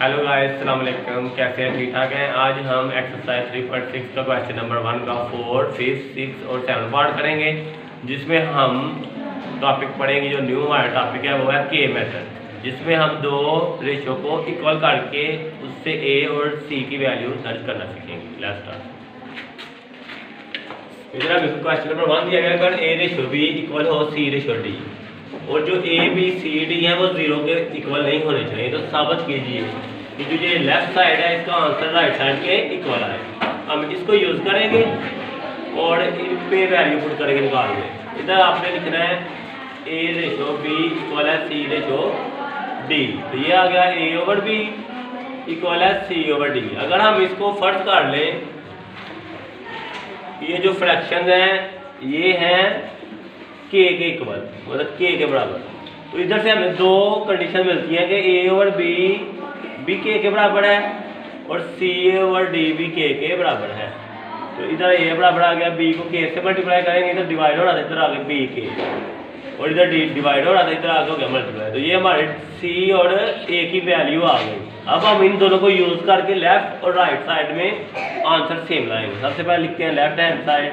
Hello guys, अस्सलाम वालेकुम। कैसे हैं? ठीक ठाक हैं। आज हम एक्सरसाइज 3.6 का क्वेश्चन नंबर 1 का 4, 5, 6 और 7 पार्ट करेंगे, जिसमें हम टॉपिक पढ़ेंगे। जो न्यू हमारा टॉपिक है वो है के मेथड, जिसमें हम दो रेशो को इक्वल करके उससे ए और सी की वैल्यू दर्ज करना सीखेंगे। Let's start. इधर हम क्वेश्चन नंबर 1 दिया गया, अगर ए रेशो बी इक्वल हो सी रेशो डी और जो ए बी सी डी है वो 0 के इक्वल नहीं होने चाहिए, तो साबित कीजिए कि जो ये लेफ्ट साइड है इसका आंसर राइट साइड के इक्वल आए। हम इसको यूज़ करेंगे और इन पे वैल्यू पुट करेंगे निकाल में। इधर आपने लिखना है ए रेशो बी इक्वल है सी रेशो डी, तो ये आ गया ए ओवर बी इक्वल है सी ओवर डी। अगर हम इसको फर्स्ट कर लें, ये जो फ्रैक्शन है ये है के इक्वल, मतलब के बराबर, तो इधर से हमें दो कंडीशन मिलती है कि ए ओवर बी भी के बराबर है और सी ओवर डी भी के बराबर है। तो इधर ए बराबर आ गया, बी को के से मल्टीप्लाई करेंगे, इधर डिवाइड हो रहा था, इधर आ गया बी के, और इधर डिवाइड हो रहा था, इधर आगे हो गया मल्टीप्लाई। तो ये हमारे सी और ए की वैल्यू आ गई। अब हम इन दोनों को यूज़ करके लेफ्ट और राइट साइड में आंसर सेम लाएंगे। सबसे पहले लिखते हैं लेफ्ट हैंड साइड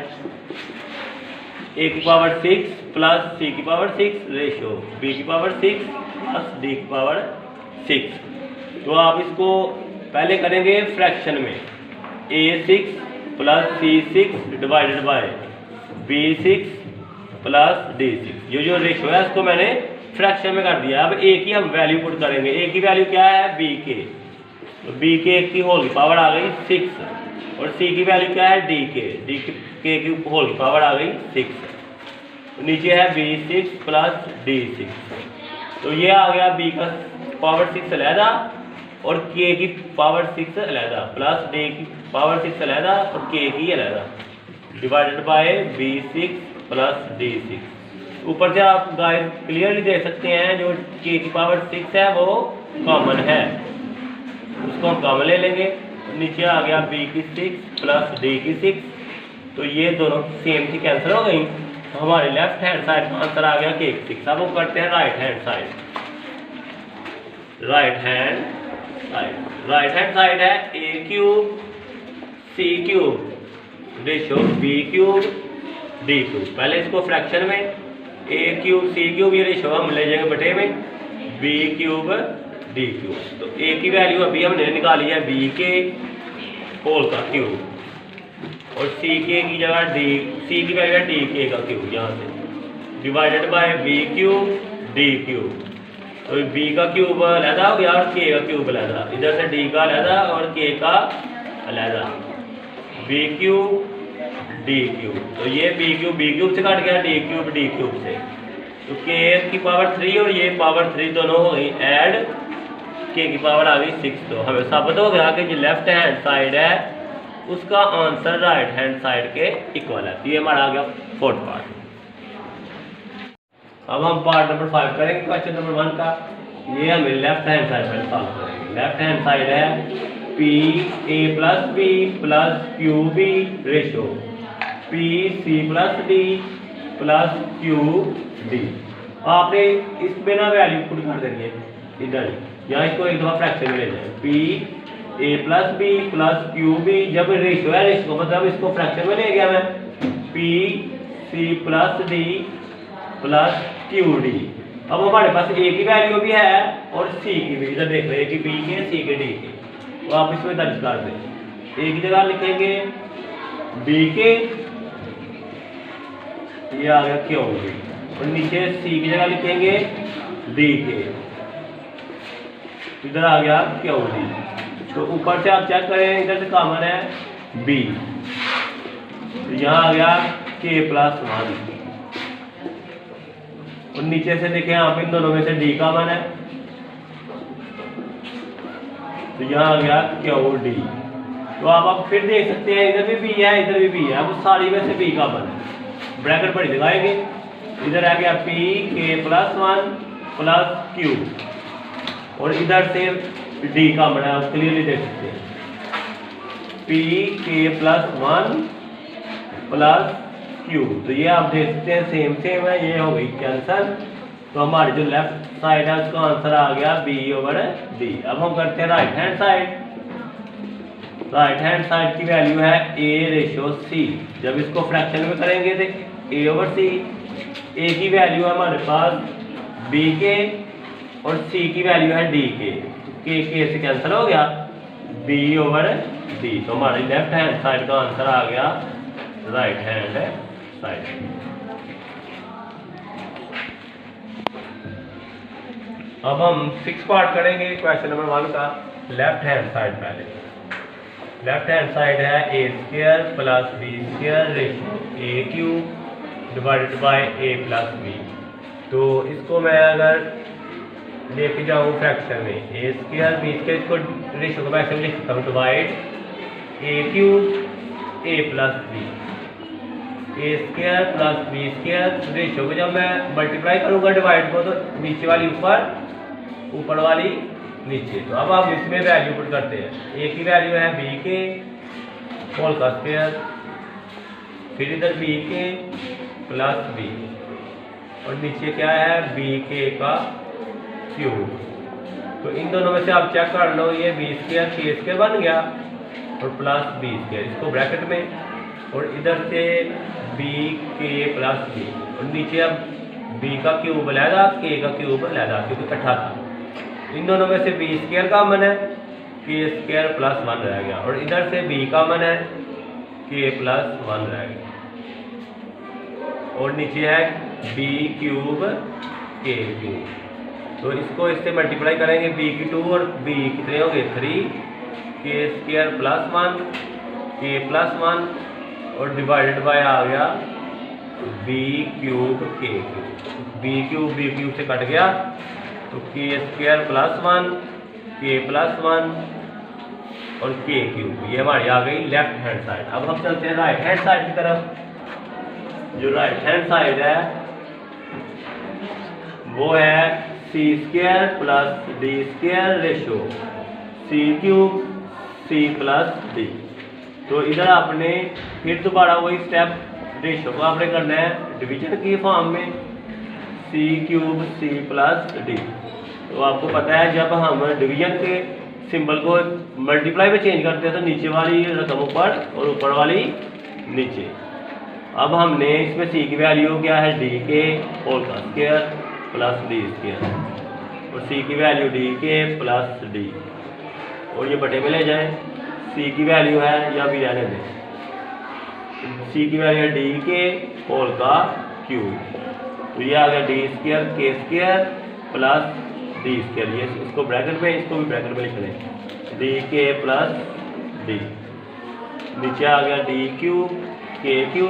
ए की पावर 6 प्लस सी की पावर 6 रेशो बी की पावर 6 प्लस डी की पावर 6। तो आप इसको पहले करेंगे फ्रैक्शन में, a6 plus c6 divided by b6 plus d6। ये जो रेशो है इसको मैंने फ्रैक्शन में कर दिया। अब a की हम वैल्यू पुट करेंगे। a की वैल्यू क्या है? b के, तो b के की होल की पावर आ गई 6, और c की वैल्यू क्या है? d के की होल की पावर आ गई 6। तो नीचे है b6 प्लस d6, तो ये आ गया b का पावर 6 अलहदा और k की पावर 6 अलहदा, प्लस d की पावर 6 अलहदा और k की अलहदा, divided by b6 plus d6। ऊपर से आप गाइस क्लियरली देख सकते हैं जो k की पावर 6 है वो कॉमन है, उसको हम कॉमन ले लेंगे। नीचे आ गया b की 6 प्लस d की 6, तो ये दोनों सेम थी, कैंसिल हो गई। तो हमारे लेफ्ट हैंड साइड का आंसर आ गया के 6। अब वो करते हैं right hand side. Right hand side है A cube C cube ratio B cube D cube. पहले इसको फ्रैक्शन में ए क्यूब सी क्यूब, ये रेशो हम ले जाएंगे बटे में बी क्यूब डी क्यूब। तो ए की वैल्यू अभी हमने निकाली है बी के होल का क्यूब, और सी के की जगह डी, सी की वैल्यू है डी के का क्यूब, यहाँ से divided by B cube D cube. तो बी का क्यूब अलहदा हो गया और के का क्यूब अलहदा, इधर से डी का अलहदा और के का अलहदा, बी क्यूब डी क्यूब। तो ये बी क्यूब से कट गया डी क्यूब से, तो के की पावर 3 और ये पावर 3 दोनों हो गई ऐड, के की पावर आ गई 6। तो हमें साबित हो गया कि जो लेफ्ट हैंड साइड है उसका आंसर राइट हैंड साइड के इक्वल है। तो ये हमारा आ गया फोर्थ पार्ट। अब हम पार्ट नंबर 5 करेंगे क्वेश्चन नंबर 1 का। ये हमें लेफ्ट हैंड साइड पर सॉल्व करेंगे। लेफ्ट हैंड साइड है P A plus B plus Q B ratio P C plus D plus Q D. आपने इसमें ना वैल्यू पुट कर देनी है इधर, यहाँ इसको एक दफ़ा फ्रैक्शन में ले जाए, P A plus B plus Q B. जब रेशो है, रेशो मतलब इसको फ्रैक्शन में ले गया मैं, P C plus D plus Q D. अब हमारे पास ए की वैल्यू भी है और सी की भी, इधर देख रहे हैं कि बी के सी के डी के, तो आप इसमें दर्ज कर दें। ए की जगह लिखेंगे बी के, ये आ गया क्यू डी, और नीचे सी की जगह लिखेंगे डी के, इधर आ गया क्यू डी। तो ऊपर से आप चेक करें, इधर से कॉमन है बी, तो यहाँ आ गया के प्लस 1, और नीचे से देखें आप इन दोनों में से डी का मान है, तो यहाँ आ गया क्यू डी। तो आप फिर देख सकते हैं इधर भी बी है इधर भी बी है, अब सारी में से बी का मान है, ब्रैकेट बड़ी लगाएंगे। इधर आ गया पी के प्लस 1 प्लस क्यू, और इधर से डी का मान है, आप क्लियरली देख सकते हैं पी के प्लस 1 प्लस क्यू। तो ये आप देख सकते हैं सेम है, ये हो गई कैंसल। तो हमारी जो लेफ्ट साइड है उसका आंसर आ गया B/D। अब हम करते हैं right hand side. Right hand side की वैल्यू है A/C। जब इसको फ्रैक्शन में करेंगे तो A/C। A की वैल्यू है हमारे पास BK और C की वैल्यू है DK। K से कैंसिल हो गया, B/D। तो हमारी लेफ्ट हैंड साइड का आंसर आ गया राइट हैंड साइड। अब हम 6 पार्ट करेंगे क्वेश्चन नंबर 1 का। लेफ्ट हैंड साइड पहले। लेफ्ट हैंड साइड है A² + B² ratio A³ divided by A + B। तो इसको मैं अगर लेके जाऊँ फ्रैक्शन में A² B², इसको रेशियो को मैं ऐसे लिख सकता हूँ divide A³ A + B। A² + B² ratio को जब मैं मल्टीप्लाई करूँगा डिवाइड को, तो नीचे वाली ऊपर वाली नीचे। तो अब आप इसमें वैल्यू पुट करते हैं। A की वैल्यू है BK होल का स्क्वायर, फिर इधर BK + B और नीचे क्या है BK का क्यूब। तो इन दोनों में से आप चेक कर लो, ये B² K² बन गया और प्लस B², इसको ब्रैकेट में, और इधर से BK + B और नीचे अब B का क्यूब लैदा, K का क्यूब लैदा क्योंकि इकट्ठा था। इन दोनों में से B² कॉमन है, K² + 1 रह गया, और इधर से B कॉमन है, K + 1 रह गया, और नीचे है B³ K³। तो इसको इससे मल्टीप्लाई करेंगे, B² और B कितने हो गए 3, K² + 1 K + 1 और डिवाइडेड बाय आ गया B³ K³। B³ से कट गया तो K² + 1 K + 1 और K³ ये हमारी आ गई लेफ्ट हैंड साइड। अब हम चलते हैं राइट हैंड साइड की तरफ। जो राइट हैंड साइड है वो है C² + D² ratio C³ C + D। तो इधर आपने फिर दोबारा वही स्टेप, रेशियो को आपने करना है डिवीजन की फॉर्म में, C³ C + D। तो आपको पता है जब हम डिवीजन के सिंबल को मल्टीप्लाई में चेंज करते हैं तो नीचे वाली रकम ऊपर और ऊपर वाली नीचे। अब हमने इसमें C की वैल्यू क्या है DK होल का स्क्वायर + D² और C की वैल्यू DK + D, और ये बटे में ले जाए। C की वैल्यू है, या भी रहने दें, C की वैल्यू है DK होल का क्यूब। तो ये आ गया D² K² + D²। ये इसको ब्रैकेट में, इसको भी ब्रैकेट में लिख लें, DK + D। नीचे आ गया D³ K³,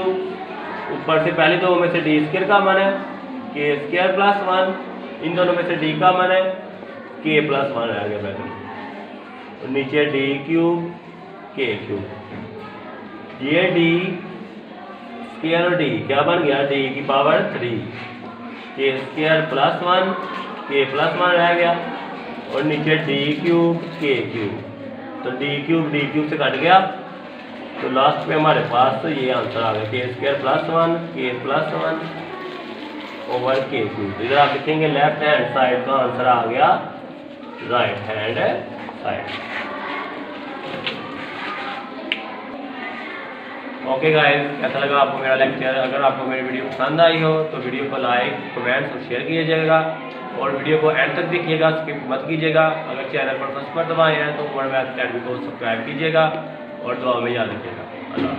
ऊपर से पहले दो में से D² कॉमन है, K² + 1, इन दोनों में से D कॉमन है, K + 1 रह गया ब्रैकेट में, और नीचे D³ K³। ये D² और D क्या बन गया, D⁻3 K² + 1 K + 1 रह गया, और नीचे D³ K³। तो D³ से कट गया, तो लास्ट में हमारे पास तो ये आंसर आ गया K² + 1 K + 1 ओवर K³। इधर आप लिखेंगे लेफ्ट हैंड साइड का आंसर आ गया right hand side. Okay guys, कैसा लगा आपको मेरा लेक्चर? अगर आपको मेरी वीडियो पसंद आई हो तो वीडियो को लाइक, कमेंट्स और शेयर कीजिएगा, और वीडियो को एंड तक देखिएगा, स्किप मत कीजिएगा। अगर चैनल पर फर्स्ट बार दबाए हैं तो वर्ड मैथ अकेडमी को सब्सक्राइब कीजिएगा और दुआ में याद रखिएगा। अल्लाह।